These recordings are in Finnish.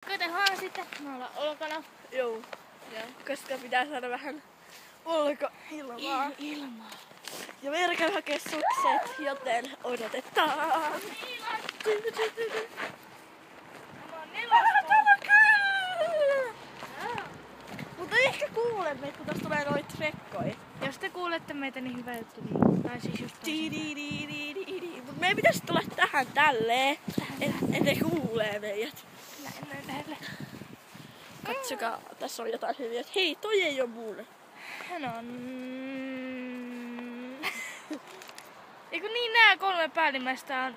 Katehaan sitten. Me ollaan olkana. Joo. Koska pitää saada vähän ulkoilmaa. Ilmaa. Ja Veera käy hakee sukset, joten odotetaan. Mutta ehkä kuulemme, kun tosta tulee noit rekkoja. Jos te kuulette meitä, niin hyvä juttu. Tai siis just Mut meidän pitäisi tulla tähän tälleen, et ne kuulee meidät. lähelle. Katsokaa, tässä on jotain hyviä. Hei, toi ei oo mun. Hän on... Eiku niin nää 3 päällimmäistä on...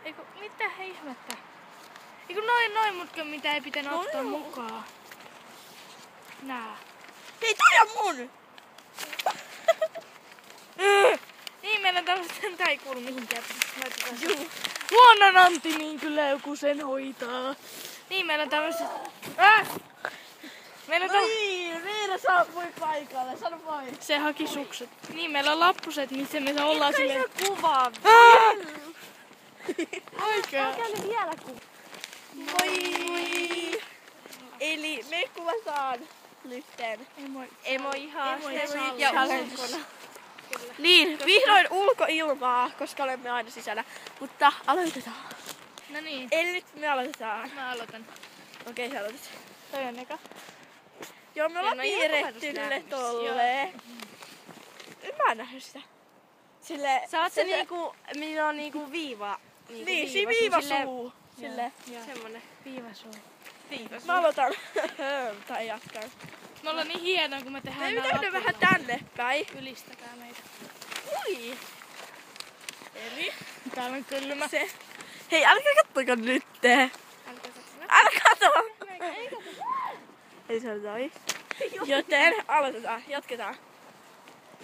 Eiku mitä ihmettä? Eiku noin mutkin mitä ei pitänyt ottaa mukaan. Nää. Hei, toi on mun! Niin meillä on tämmöset, tää ei kuulu mihinkään. Juu. Luonnonanti, niin kyllä joku sen hoitaa. Niin meillä on tämmöset... Meillä on Niin, Veera saapui paikalle, sano moi. Se haki sukset. Niin meillä on lappuset, missä me ollaan silleen... Ei se kuvaa. Oikein. Älkää ne vielä kuvaa. Moi! Eli me kuvataan nytten. Emoihaaste Ja ulkona. Niin, vihdoin ulkoilmaa, koska olemme aina sisällä. Mutta aloitetaan. No niin, Eli nyt me aloitetaan. mä aloitan. Okei, sä aloitat. Toi on eka. Joo, me ollaan en oo ihan piirretty kohdannut ne sitä. tolleen. Mä en nähnyt sitä. Sille, Sä oot se niinku, millä on niinku viiva. Niin, siinä viivasuu. Sille. Semmonen. Viivasuu. Mä aloitan. Tai jatkan. Me ollaan niin hienoa, kun me Me tehdään pitää mennä vähän tänne päin. Ylistäkää meitä. Ui. Eli Täällä on kylmä. se. Hei, älkää kattoko nyt. Älkää katso. Älä kato. Eli se on toi. Joten aloitetaan, jatketaan.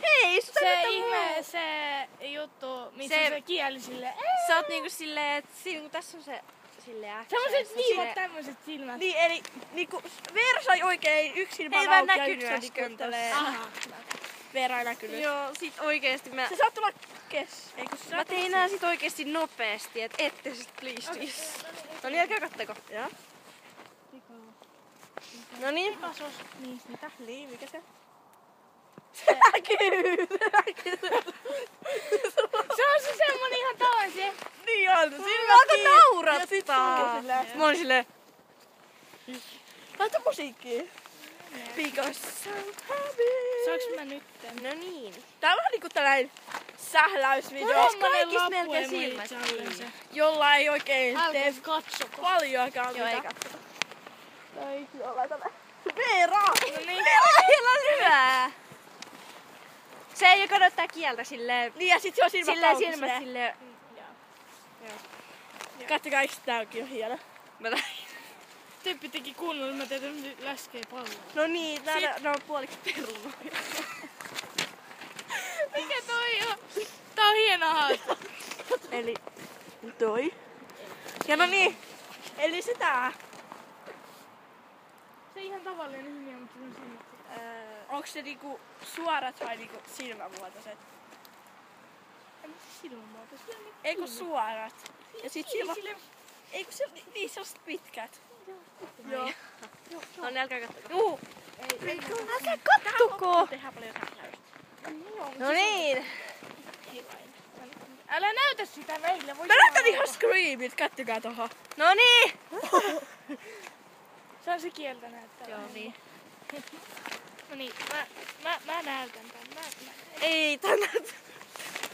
Hei, Se ihme, se juttu, missä Se- se kieli silleen. Sä oot niinku silleen, et siinä kun tässä on se silleen Semmoset viivat, tämmöset silmät. Niin, eli niinku Veera sai oikein yksi silmä Ei vaan auki ja näkynyt yksi äsken nikuttelee. Aha. Veera ei näkynyt. Joo, sit oikeesti mä... Se saat tulla Eikö se Mä tein nää sit oikeesti nopeesti, et ette sit please. No niin, älkää kattako. Joo. No niin. Niin, mitä? Niin, mikä se? Se näkyy! Se on se semmonen ihan tavallinen. Niin on, silmät Alko kiinni. naurattaa. Ja sit sulkee silleen. Mä olin silleen... Laita musiikkia. Because I'm happy. Saanko mä nyt? No niin. Tää on vähän niinku tällainen sähläysvideo. Onks kaikista melkein silmät kiinni? Jolla ei oikein Älkää tee katsoko. paljoakaan Joo, ei mitään. katsota. Ei kyllä laita Veera! No niin. Meillä on hyvää. Se ei kato tää kieltä silleen... Niin ja sit se on silmät Silleen auki silmät silleen... Katsokaa, eikö tää onkin jo hieno? Mä tain. Tyyppi teki kunnolla, mä tein läskee palloa. No niin, nää on puoliksi perunoja. Mikä toi on? Tää on hieno haaste. Eli toi. Ja no niin. Eli se tää. Se ihan tavallinen ihminen, mutta se on silmät. Onks se niinku suorat vai niinku silmämuotoiset? Silmämuoto. Eikö suorat? Ja sit eikö se, niin se on sit pitkät. Joo. No niin, älkää kattoko. Juu. Älkää kattuko! Tehdään paljon sähläystä. No niin. Älä näytä sitä meille. Voi Mä näytän ihan screamit, kattokaa tohon. No niin. Se on se kieltä näyttää. Joo niin. No niin, mä näytän tän. Ei tää näytä.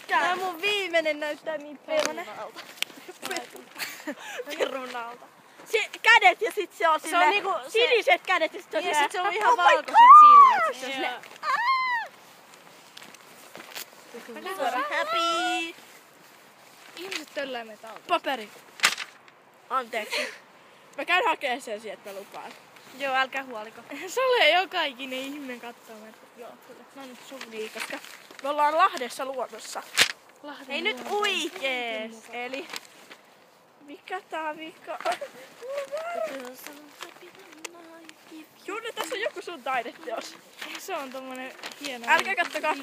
Tää mun viimeinen näyttää niin perunalta. Perunalta. Se, kädet ja sit se on silleen, on niinku se- siniset kädet ja sit on Ja sit se on ihan oh my valkoiset God! silmät. Se on silleen... Suora happy. Ihmiset töllää meitä alta. Paperi. Anteeksi. Mä käyn hakee sen sieltä, mä lupaan. Joo, älkää huoliko. Sole joka ikinen ihminen kattoo meitä. Joo, kyllä. Mä oon nyt sun Niin, koska me ollaan Lahdessa luonnossa. Lahden Ei nyt luonto. oikees. Eli mikä tää vika? Junne, tässä on joku sun taideteos. Se on tommonen hieno. Älkää kattokaa.